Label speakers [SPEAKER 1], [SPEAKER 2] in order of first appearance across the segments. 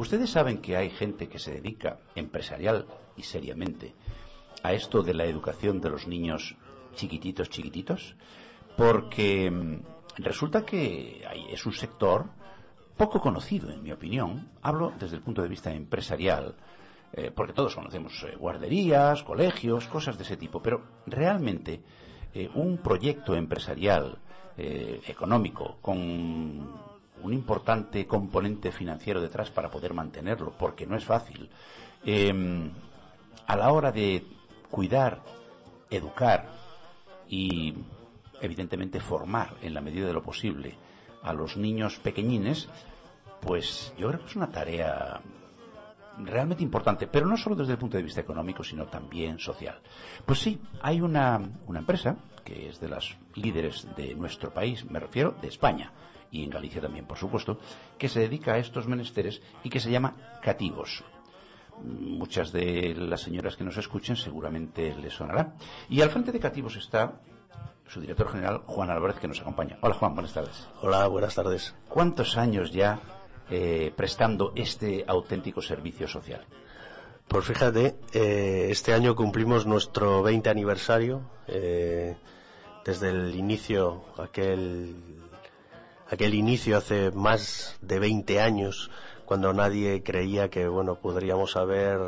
[SPEAKER 1] Ustedes saben que hay gente que se dedica empresarial y seriamente a esto de la educación de los niños chiquititos, porque resulta que es un sector poco conocido, en mi opinión. Hablo desde el punto de vista empresarial, porque todos conocemos guarderías, colegios, cosas de ese tipo, pero realmente un proyecto empresarial económico con un importante componente financiero detrás para poder mantenerlo, porque no es fácil, a la hora de cuidar, educar y evidentemente formar en la medida de lo posible a los niños pequeñines, pues yo creo que es una tarea realmente importante, pero no solo desde el punto de vista económico, sino también social. Pues sí, hay una empresa que es de las líderes de nuestro país, me refiero de España, y en Galicia también, por supuesto, que se dedica a estos menesteres y que se llama Cativos. Muchas de las señoras que nos escuchen seguramente les sonará. Y al frente de Cativos está su director general, Juan Álvarez, que nos acompaña. Hola, Juan, buenas tardes.
[SPEAKER 2] Hola, buenas tardes.
[SPEAKER 1] ¿Cuántos años ya prestando este auténtico servicio social?
[SPEAKER 2] Pues fíjate, este año cumplimos nuestro 20 aniversario, desde el inicio, aquel inicio hace más de 20 años, cuando nadie creía que podríamos haber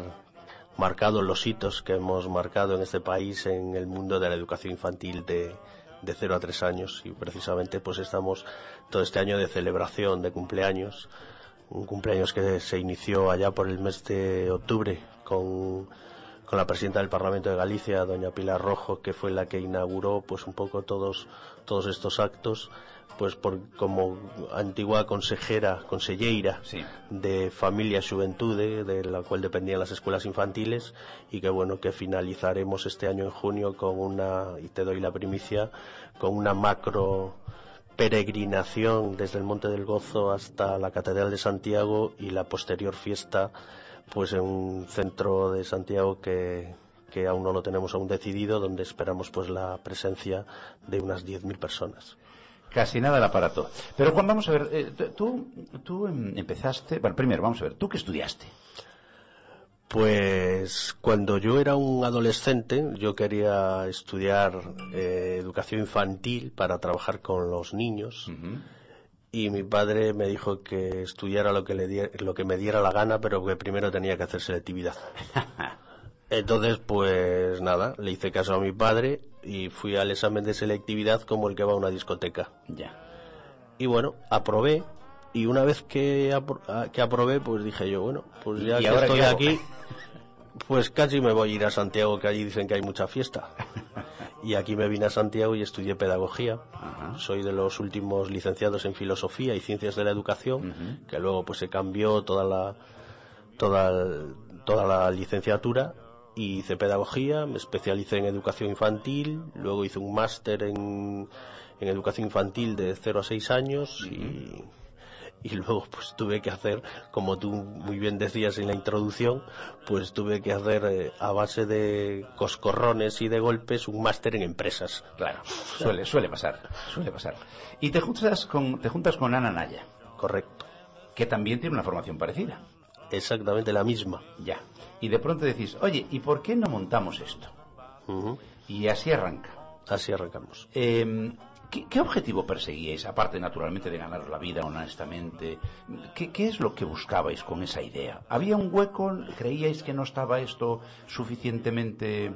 [SPEAKER 2] marcado los hitos que hemos marcado en este país en el mundo de la educación infantil de 0 a 3 años, y precisamente pues estamos todo este año de celebración, de cumpleaños, un cumpleaños que se inició allá por el mes de octubre con la presidenta del Parlamento de Galicia, doña Pilar Rojo, que fue la que inauguró pues un poco todos estos actos, pues como antigua conselleira
[SPEAKER 1] sí,
[SPEAKER 2] de Familia y Xuventude, de la cual dependían las escuelas infantiles, y que finalizaremos este año en junio con y te doy la primicia, con una macro peregrinación desde el Monte del Gozo hasta la Catedral de Santiago, y la posterior fiesta pues en un centro de Santiago que aún no lo tenemos aún decidido, donde esperamos pues la presencia de unas 10.000 personas.
[SPEAKER 1] Casi nada el aparato. Pero Juan, vamos a ver, tú empezaste... Bueno, primero, vamos a ver, ¿tú qué estudiaste?
[SPEAKER 2] Pues cuando yo era un adolescente, yo quería estudiar educación infantil para trabajar con los niños.
[SPEAKER 1] Uh-huh.
[SPEAKER 2] Y mi padre me dijo que estudiara lo que me diera la gana, pero que primero tenía que hacer selectividad. Entonces, pues nada, le hice caso a mi padre y fui al examen de selectividad como el que va a una discoteca.
[SPEAKER 1] Ya.
[SPEAKER 2] Y bueno, aprobé, y una vez que aprobé, pues dije yo, pues ya que estoy aquí, pues casi me voy a ir a Santiago, que allí dicen que hay mucha fiesta. Y aquí me vine a Santiago y estudié pedagogía.
[SPEAKER 1] Uh-huh.
[SPEAKER 2] Soy de los últimos licenciados en filosofía y ciencias de la educación,
[SPEAKER 1] uh-huh,
[SPEAKER 2] que luego pues se cambió toda la licenciatura, y hice pedagogía, me especialicé en educación infantil, luego hice un máster en educación infantil de 0 a 6 años, uh-huh, y luego pues tuve que hacer, como tú muy bien decías en la introducción, pues tuve que hacer a base de coscorrones y de golpes un máster en empresas.
[SPEAKER 1] Claro, suele pasar. Y te juntas con Ana Naya.
[SPEAKER 2] Correcto.
[SPEAKER 1] Que también tiene una formación parecida.
[SPEAKER 2] Exactamente la misma.
[SPEAKER 1] Ya. Y de pronto decís, oye, ¿y por qué no montamos esto?
[SPEAKER 2] Uh-huh.
[SPEAKER 1] Y así arranca.
[SPEAKER 2] Así arrancamos.
[SPEAKER 1] ¿Qué objetivo perseguíais, aparte naturalmente de ganaros la vida honestamente? ¿Qué es lo que buscabais con esa idea? ¿Había un hueco? ¿Creíais que no estaba esto suficientemente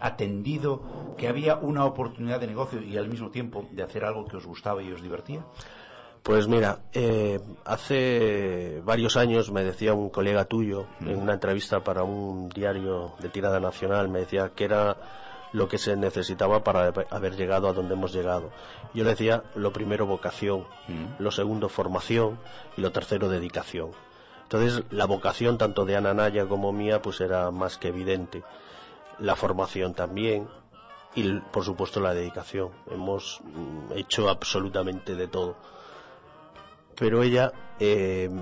[SPEAKER 1] atendido? ¿Que había una oportunidad de negocio y al mismo tiempo de hacer algo que os gustaba y os divertía?
[SPEAKER 2] Pues mira, hace varios años me decía un colega tuyo, en una entrevista para un diario de tirada nacional, me decía que era lo que se necesitaba para haber llegado a donde hemos llegado. Yo le decía, lo primero, vocación, lo segundo, formación, y lo tercero, dedicación. Entonces, la vocación, tanto de Ana Naya como mía, pues era más que evidente. La formación también, y por supuesto la dedicación. Hemos hecho absolutamente de todo. Pero ella, en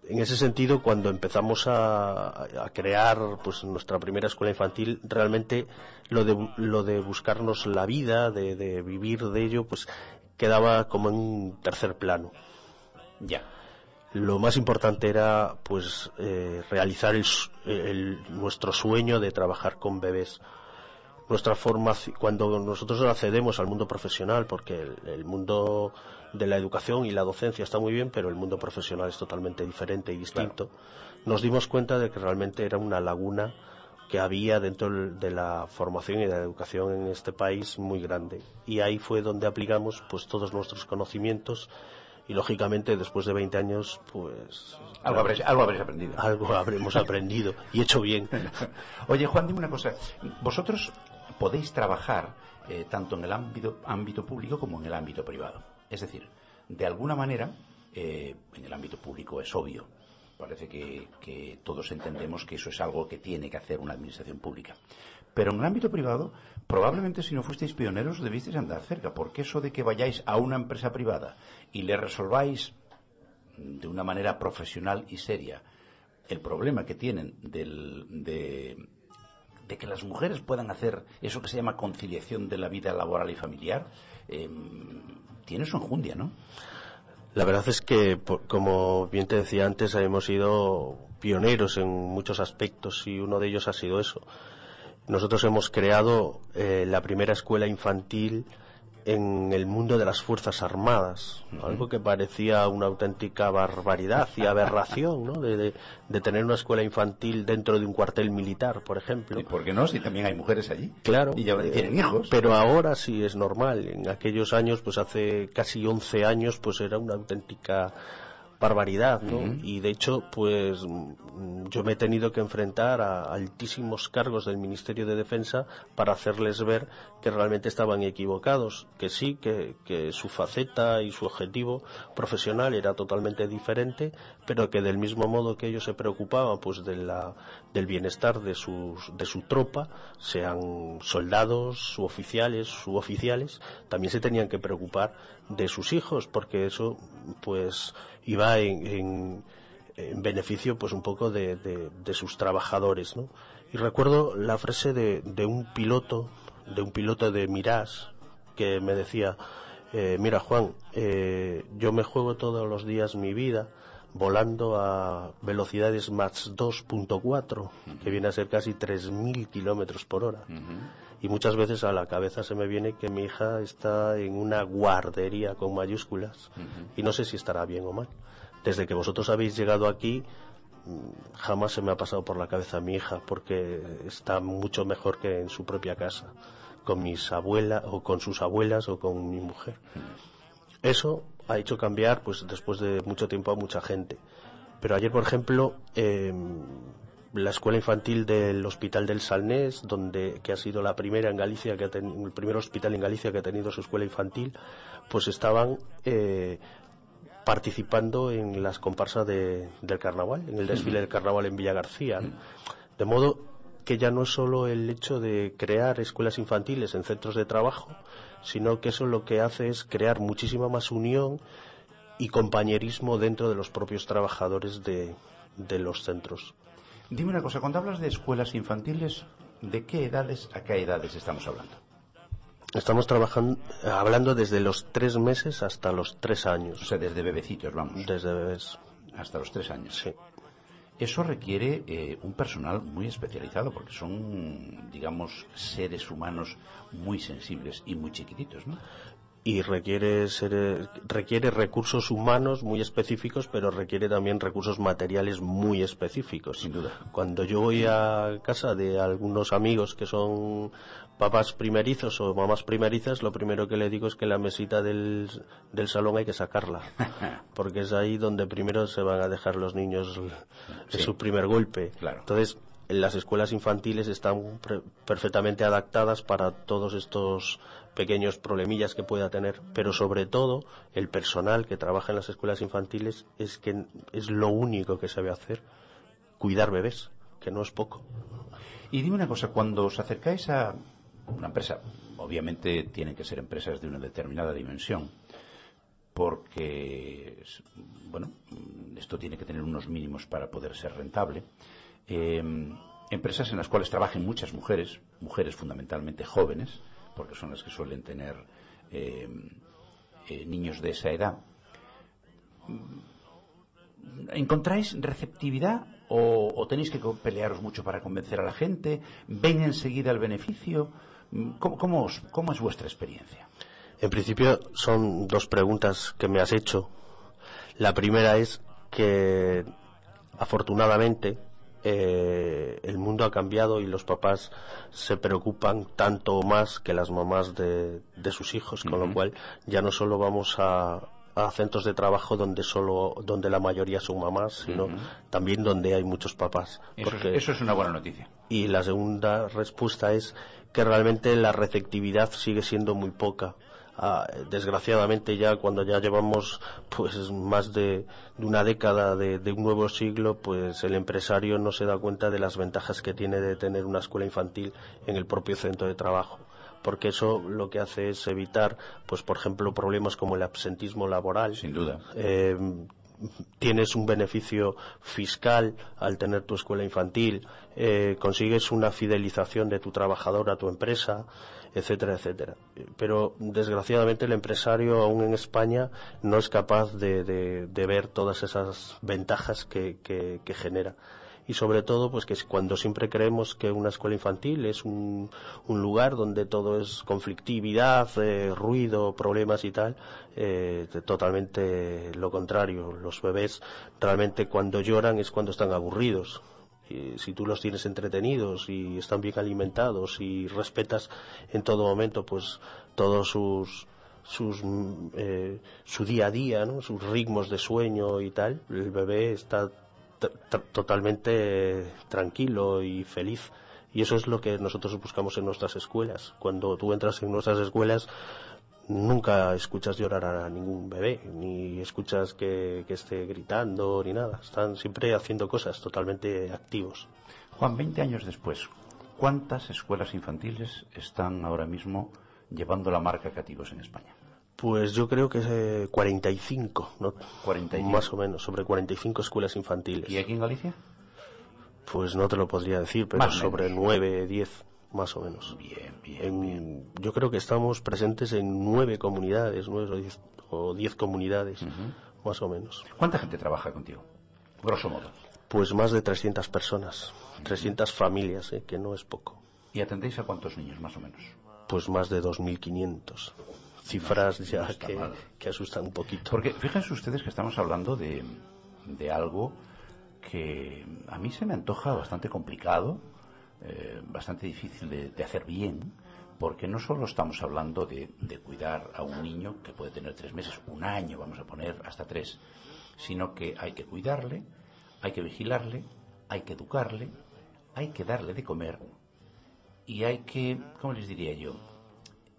[SPEAKER 2] ese sentido, cuando empezamos a crear pues nuestra primera escuela infantil, realmente lo de buscarnos la vida, de vivir de ello, pues quedaba como en un tercer plano.
[SPEAKER 1] Ya.
[SPEAKER 2] lo más importante era pues realizar nuestro sueño de trabajar con bebés. Nuestra formación, cuando nosotros accedemos al mundo profesional, porque el mundo de la educación y la docencia está muy bien, pero el mundo profesional es totalmente diferente y distinto, nos dimos cuenta de que realmente era una laguna que había dentro de la formación y de la educación en este país muy grande. Y ahí fue donde aplicamos pues todos nuestros conocimientos y lógicamente después de 20 años pues
[SPEAKER 1] algo habréis aprendido.
[SPEAKER 2] Algo habremos aprendido y hecho bien.
[SPEAKER 1] Oye, Juan, dime una cosa. Vosotros podéis trabajar tanto en el ámbito público como en el ámbito privado. Es decir, de alguna manera, en el ámbito público es obvio. Parece que todos entendemos que eso es algo que tiene que hacer una administración pública. Pero en el ámbito privado, probablemente si no fuisteis pioneros debisteis andar cerca, porque eso de que vayáis a una empresa privada y le resolváis de una manera profesional y seria el problema que tienen de que las mujeres puedan hacer eso que se llama conciliación de la vida laboral y familiar, tiene su enjundia, ¿no?
[SPEAKER 2] La verdad es que, como bien te decía antes, hemos sido pioneros en muchos aspectos y uno de ellos ha sido eso. Nosotros hemos creado la primera escuela infantil en el mundo de las Fuerzas Armadas, algo que parecía una auténtica barbaridad y aberración, ¿no? De tener una escuela infantil dentro de un cuartel militar, por ejemplo.
[SPEAKER 1] ¿Y por qué no? Si también hay mujeres allí.
[SPEAKER 2] Claro.
[SPEAKER 1] Y ya tienen hijos.
[SPEAKER 2] Pero ahora sí es normal. En aquellos años, pues hace casi 11 años, pues era una auténtica barbaridad, ¿no? Y de hecho, pues yo me he tenido que enfrentar a altísimos cargos del Ministerio de Defensa para hacerles ver que realmente estaban equivocados, que sí, que su faceta y su objetivo profesional era totalmente diferente, pero que del mismo modo que ellos se preocupaban pues del bienestar de su tropa, sean soldados, suboficiales, también se tenían que preocupar de sus hijos, porque eso pues iba en beneficio pues un poco de sus trabajadores, ¿no? Y recuerdo la frase de un piloto de Mirage que me decía, mira Juan, yo me juego todos los días mi vida volando a velocidades Mach 2.4, que viene a ser casi 3.000 kilómetros por hora. Y muchas veces a la cabeza se me viene que mi hija está en una guardería con mayúsculas y no sé si estará bien o mal. Desde que vosotros habéis llegado aquí jamás se me ha pasado por la cabeza mi hija, porque está mucho mejor que en su propia casa, con mis abuelas o con sus abuelas o con mi mujer. Eso ha hecho cambiar pues después de mucho tiempo a mucha gente. Pero ayer, por ejemplo, la escuela infantil del Hospital del Salnés, que ha sido la primera en Galicia, el primer hospital en Galicia que ha tenido su escuela infantil, pues estaban participando en las comparsas del carnaval, en el desfile del carnaval en Villa García, ¿no? De modo que ya no es solo el hecho de crear escuelas infantiles en centros de trabajo, sino que eso lo que hace es crear muchísima más unión y compañerismo dentro de los propios trabajadores de los centros.
[SPEAKER 1] Dime una cosa, cuando hablas de escuelas infantiles, ¿de qué edades a qué edades estamos hablando?
[SPEAKER 2] Estamos hablando desde los 3 meses hasta los 3 años.
[SPEAKER 1] O sea, desde bebecitos, vamos.
[SPEAKER 2] Desde bebés.
[SPEAKER 1] Hasta los 3 años.
[SPEAKER 2] Sí.
[SPEAKER 1] Eso requiere un personal muy especializado, porque son, digamos, seres humanos muy sensibles y muy chiquititos, ¿no?
[SPEAKER 2] Y requiere recursos humanos muy específicos, pero requiere también recursos materiales muy específicos.
[SPEAKER 1] Sin duda.
[SPEAKER 2] Cuando yo voy a casa de algunos amigos que son papás primerizos o mamás primerizas, lo primero que le digo es que la mesita del salón hay que sacarla, porque es ahí donde primero se van a dejar los niños su primer golpe.
[SPEAKER 1] Claro.
[SPEAKER 2] Entonces, las escuelas infantiles están perfectamente adaptadas para todos estos pequeños problemillas que pueda tener, pero sobre todo el personal que trabaja en las escuelas infantiles es lo único que sabe hacer, cuidar bebés, que no es poco.
[SPEAKER 1] Y dime una cosa, cuando os acercáis a una empresa, obviamente tienen que ser empresas de una determinada dimensión, porque, bueno, esto tiene que tener unos mínimos para poder ser rentable. Empresas en las cuales trabajen muchas mujeres fundamentalmente jóvenes, porque son las que suelen tener niños de esa edad. ¿Encontráis receptividad o tenéis que pelearos mucho para convencer a la gente? ¿Ven enseguida el beneficio? ¿Cómo es vuestra experiencia?
[SPEAKER 2] En principio son dos preguntas que me has hecho. La primera es que afortunadamente el mundo ha cambiado y los papás se preocupan tanto o más que las mamás de sus hijos, con lo cual ya no solo vamos a centros de trabajo donde la mayoría son mamás, sino también donde hay muchos papás.
[SPEAKER 1] Eso es una buena noticia.
[SPEAKER 2] Y la segunda respuesta es que realmente la receptividad sigue siendo muy poca. Desgraciadamente ya cuando ya llevamos pues más de una década de un nuevo siglo, pues el empresario no se da cuenta de las ventajas que tiene de tener una escuela infantil en el propio centro de trabajo, porque eso lo que hace es evitar, pues por ejemplo, problemas como el absentismo laboral.
[SPEAKER 1] Sin duda.
[SPEAKER 2] Tienes un beneficio fiscal al tener tu escuela infantil, consigues una fidelización de tu trabajador a tu empresa, etcétera, etcétera. Pero desgraciadamente el empresario aún en España no es capaz de ver todas esas ventajas que genera. Y sobre todo pues que cuando siempre creemos que una escuela infantil es un lugar donde todo es conflictividad, ruido, problemas y tal, totalmente lo contrario. Los bebés realmente cuando lloran es cuando están aburridos. Y si tú los tienes entretenidos y están bien alimentados y respetas en todo momento pues todos su día a día, ¿no? Sus ritmos de sueño y tal, el bebé está totalmente tranquilo y feliz, y eso es lo que nosotros buscamos en nuestras escuelas. Cuando tú entras en nuestras escuelas nunca escuchas llorar a ningún bebé, ni escuchas que esté gritando ni nada, están siempre haciendo cosas, totalmente activos.
[SPEAKER 1] Juan, 20 años después, ¿cuántas escuelas infantiles están ahora mismo llevando la marca Cativos en España?
[SPEAKER 2] Pues yo creo que 45, ¿no?
[SPEAKER 1] 45.
[SPEAKER 2] Más o menos, sobre 45 escuelas infantiles.
[SPEAKER 1] ¿Y aquí en Galicia?
[SPEAKER 2] Pues no te lo podría decir, pero sobre 9, 10, más o menos.
[SPEAKER 1] Bien.
[SPEAKER 2] Yo creo que estamos presentes en 9 comunidades, 9 o 10 comunidades, más o menos.
[SPEAKER 1] ¿Cuánta gente trabaja contigo, grosso modo?
[SPEAKER 2] Pues más de 300 personas, 300 familias, que no es poco.
[SPEAKER 1] ¿Y atendéis a cuántos niños, más o menos?
[SPEAKER 2] Pues más de 2.500. Cifras ya que asustan un poquito.
[SPEAKER 1] Porque fíjense ustedes que estamos hablando de algo que a mí se me antoja bastante complicado, bastante difícil de hacer bien, porque no solo estamos hablando de cuidar a un niño que puede tener 3 meses, un año, vamos a poner hasta 3, sino que hay que cuidarle, hay que vigilarle, hay que educarle, hay que darle de comer y hay que, ¿cómo les diría yo?,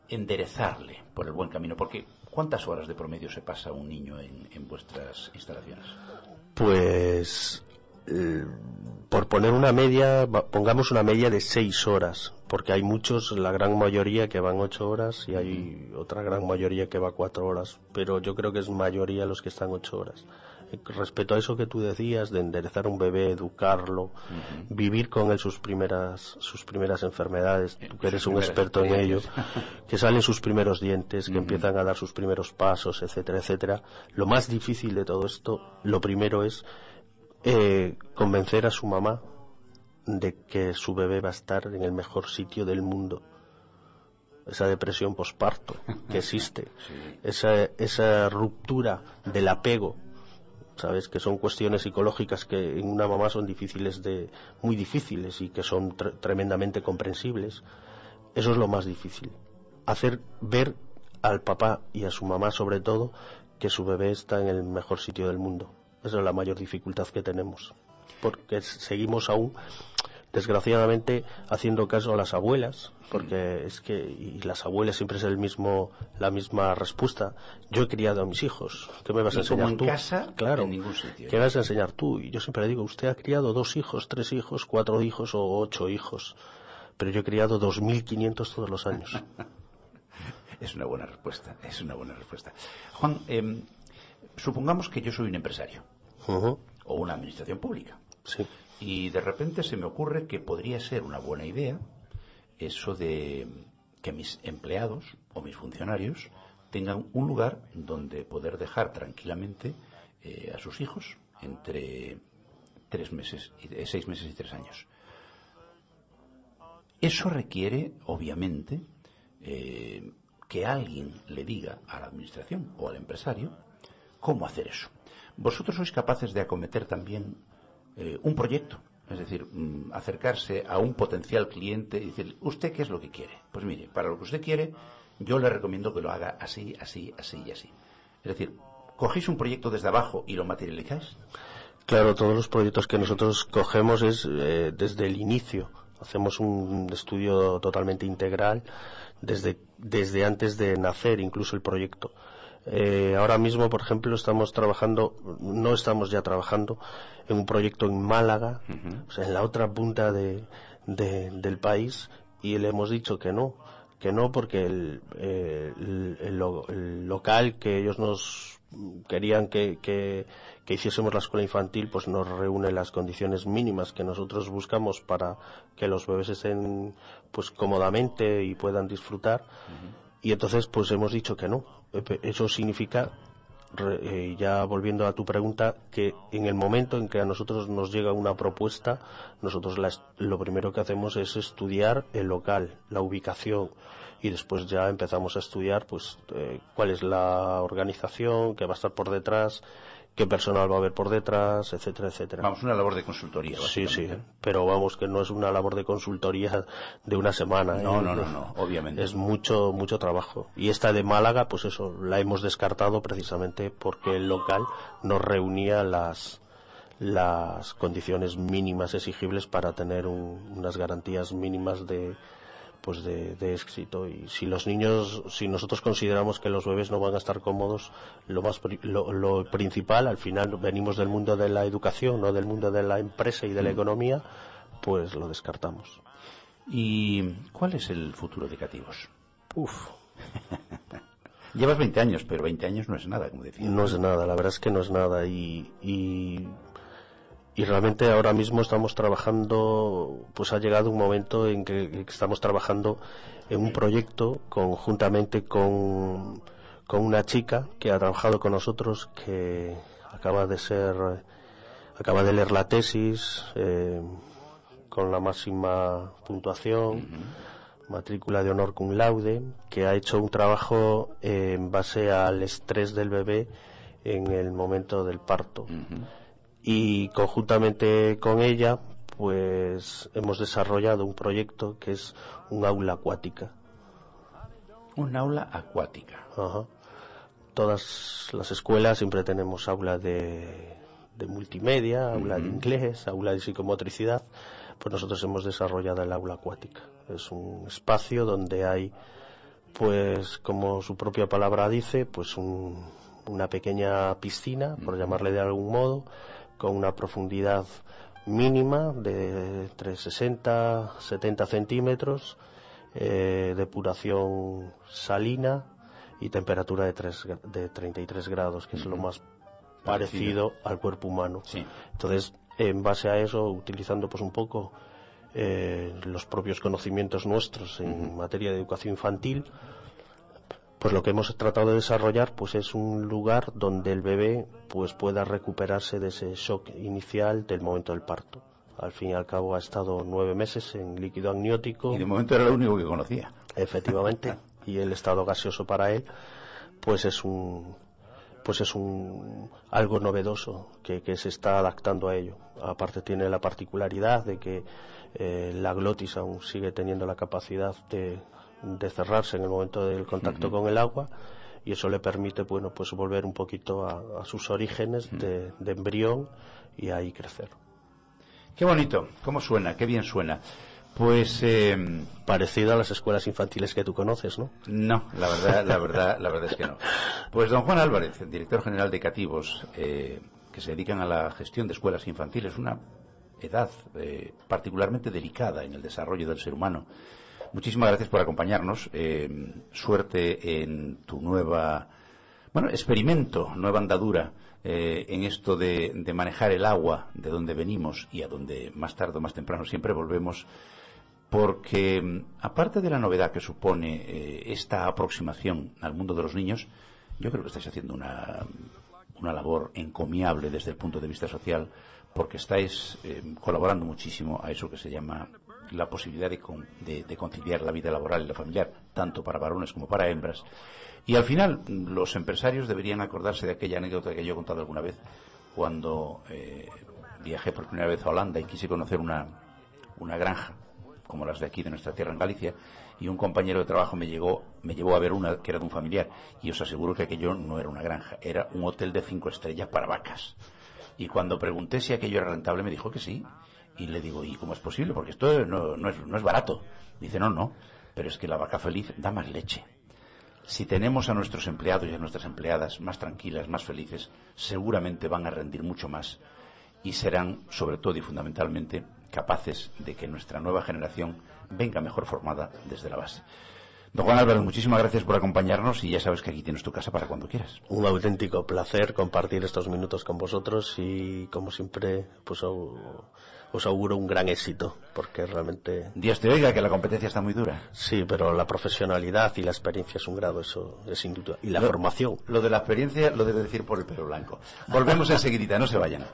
[SPEAKER 1] enderezarle por el buen camino, porque ¿cuántas horas de promedio se pasa un niño en vuestras instalaciones?
[SPEAKER 2] Pues por poner una media, pongamos una media de 6 horas, porque hay muchos, la gran mayoría que van 8 horas y hay otra gran mayoría que va 4 horas, pero yo creo que es mayoría los que están 8 horas. Respecto a eso que tú decías de enderezar un bebé, educarlo, vivir con él sus primeras enfermedades, tú que eres un experto en ello, que salen sus primeros dientes, que empiezan a dar sus primeros pasos, etcétera, etcétera. Lo más difícil de todo esto, lo primero es convencer a su mamá de que su bebé va a estar en el mejor sitio del mundo. Esa depresión posparto que existe, esa ruptura del apego, sabes, que son cuestiones psicológicas que en una mamá son muy difíciles y que son tremendamente comprensibles. Eso es lo más difícil, hacer ver al papá y a su mamá sobre todo que su bebé está en el mejor sitio del mundo. Esa es la mayor dificultad que tenemos, porque seguimos aún desgraciadamente haciendo caso a las abuelas, porque es que y las abuelas siempre es la misma respuesta. Yo he criado a mis hijos, ¿qué me vas a enseñar tú?
[SPEAKER 1] En casa,
[SPEAKER 2] claro,
[SPEAKER 1] en ningún sitio.
[SPEAKER 2] ¿Qué vas a enseñar tú? Y yo siempre le digo, usted ha criado 2 hijos, 3 hijos, 4 hijos o 8 hijos, pero yo he criado 2.500 todos los años.
[SPEAKER 1] Es una buena respuesta. Juan, supongamos que yo soy un empresario o una administración pública.
[SPEAKER 2] Sí.
[SPEAKER 1] Y de repente se me ocurre que podría ser una buena idea eso de que mis empleados o mis funcionarios tengan un lugar donde poder dejar tranquilamente a sus hijos, entre 6 meses y 3 años. Eso requiere, obviamente, que alguien le diga a la administración o al empresario cómo hacer eso. Vosotros sois capaces de acometer también un proyecto, es decir, acercarse a un potencial cliente y decirle, ¿usted qué es lo que quiere? Pues mire, para lo que usted quiere, yo le recomiendo que lo haga así, así, así y así. Es decir, ¿cogéis un proyecto desde abajo y lo materializáis?
[SPEAKER 2] Claro, todos los proyectos que nosotros cogemos es desde el inicio. Hacemos un estudio totalmente integral desde antes de nacer incluso el proyecto. Ahora mismo, por ejemplo, no estamos ya trabajando en un proyecto en Málaga, o sea, en la otra punta del país, y le hemos dicho que no porque el local que ellos nos querían que hiciésemos la escuela infantil, pues nos reúne las condiciones mínimas que nosotros buscamos para que los bebés estén pues cómodamente y puedan disfrutar. Y entonces pues hemos dicho que no. Eso significa, ya volviendo a tu pregunta, que en el momento en que a nosotros nos llega una propuesta, nosotros lo primero que hacemos es estudiar el local, la ubicación, y después ya empezamos a estudiar pues cuál es la organización que va a estar por detrás, qué personal va a haber por detrás, etcétera, etcétera.
[SPEAKER 1] Vamos, una labor de consultoría, básicamente.
[SPEAKER 2] Sí, pero vamos, que no es una labor de consultoría de una semana.
[SPEAKER 1] No, obviamente.
[SPEAKER 2] Es mucho trabajo. Y esta de Málaga, pues eso, la hemos descartado precisamente porque el local no reunía las condiciones mínimas exigibles para tener unas garantías mínimas de éxito. Y si nosotros consideramos que los bebés no van a estar cómodos, lo principal, al final venimos del mundo de la educación, no del mundo de la empresa y de la economía, pues lo descartamos.
[SPEAKER 1] ¿Y cuál es el futuro de Cativos? Llevas 20 años, pero 20 años no es nada, como decía.
[SPEAKER 2] No es nada, la verdad es que no es nada, y realmente ahora mismo estamos trabajando, pues ha llegado un momento en que estamos trabajando en un proyecto conjuntamente con una chica que ha trabajado con nosotros, que acaba de leer la tesis con la máxima puntuación, matrícula de honor cum laude, que ha hecho un trabajo en base al estrés del bebé en el momento del parto. Y conjuntamente con ella pues hemos desarrollado un proyecto que es un aula acuática.
[SPEAKER 1] Un aula acuática.
[SPEAKER 2] Ajá. Todas las escuelas siempre tenemos aula de multimedia, aula de inglés, aula de psicomotricidad. Pues nosotros hemos desarrollado el aula acuática. Es un espacio donde hay, pues como su propia palabra dice, pues una pequeña piscina, por llamarle de algún modo, con una profundidad mínima de entre 60 y 70 centímetros, depuración salina y temperatura de 33 grados, que es lo más parecido al cuerpo humano.
[SPEAKER 1] Sí.
[SPEAKER 2] Entonces, en base a eso, utilizando pues un poco los propios conocimientos nuestros en materia de educación infantil, pues lo que hemos tratado de desarrollar pues es un lugar donde el bebé pues pueda recuperarse de ese shock inicial del momento del parto. Al fin y al cabo ha estado 9 meses en líquido amniótico.
[SPEAKER 1] Y de momento era lo único que conocía.
[SPEAKER 2] Efectivamente. Y el estado gaseoso para él pues es algo novedoso que se está adaptando a ello. Aparte tiene la particularidad de que la glotis aún sigue teniendo la capacidad de cerrarse en el momento del contacto con el agua, y eso le permite pues volver un poquito a sus orígenes de embrión y ahí crecer.
[SPEAKER 1] Qué bonito, cómo suena, qué bien suena. Pues
[SPEAKER 2] parecido a las escuelas infantiles que tú conoces, ¿no?
[SPEAKER 1] No, la verdad es que no. Pues don Juan Álvarez, el director general de Cativos, que se dedican a la gestión de escuelas infantiles, una edad particularmente delicada en el desarrollo del ser humano. Muchísimas gracias por acompañarnos. Suerte en tu nueva experimento, nueva andadura en esto de manejar el agua de donde venimos y a donde más tarde o más temprano siempre volvemos, porque aparte de la novedad que supone esta aproximación al mundo de los niños, yo creo que estáis haciendo una labor encomiable desde el punto de vista social, porque estáis colaborando muchísimo a eso que se llama la posibilidad de conciliar la vida laboral y la familiar, tanto para varones como para hembras. Y al final, los empresarios deberían acordarse de aquella anécdota que yo he contado alguna vez, cuando viajé por primera vez a Holanda y quise conocer una granja, como las de aquí de nuestra tierra en Galicia, y un compañero de trabajo me llevó a ver una que era de un familiar, y os aseguro que aquello no era una granja, era un hotel de 5 estrellas para vacas. Y cuando pregunté si aquello era rentable, me dijo que sí. Y le digo, ¿y cómo es posible? Porque esto no es barato. Dice, no, pero es que la vaca feliz da más leche. Si tenemos a nuestros empleados y a nuestras empleadas más tranquilas, más felices, seguramente van a rendir mucho más y serán, sobre todo y fundamentalmente, capaces de que nuestra nueva generación venga mejor formada desde la base. Don Juan Álvarez, muchísimas gracias por acompañarnos y ya sabes que aquí tienes tu casa para cuando quieras.
[SPEAKER 2] Un auténtico placer compartir estos minutos con vosotros y, como siempre, pues os auguro un gran éxito, porque realmente...
[SPEAKER 1] Dios te oiga, que la competencia está muy dura.
[SPEAKER 2] Sí, pero la profesionalidad y la experiencia es un grado, eso es sin duda. Y la formación.
[SPEAKER 1] Lo de la experiencia lo debe decir por el pelo blanco. Volvemos enseguidita, no se vayan.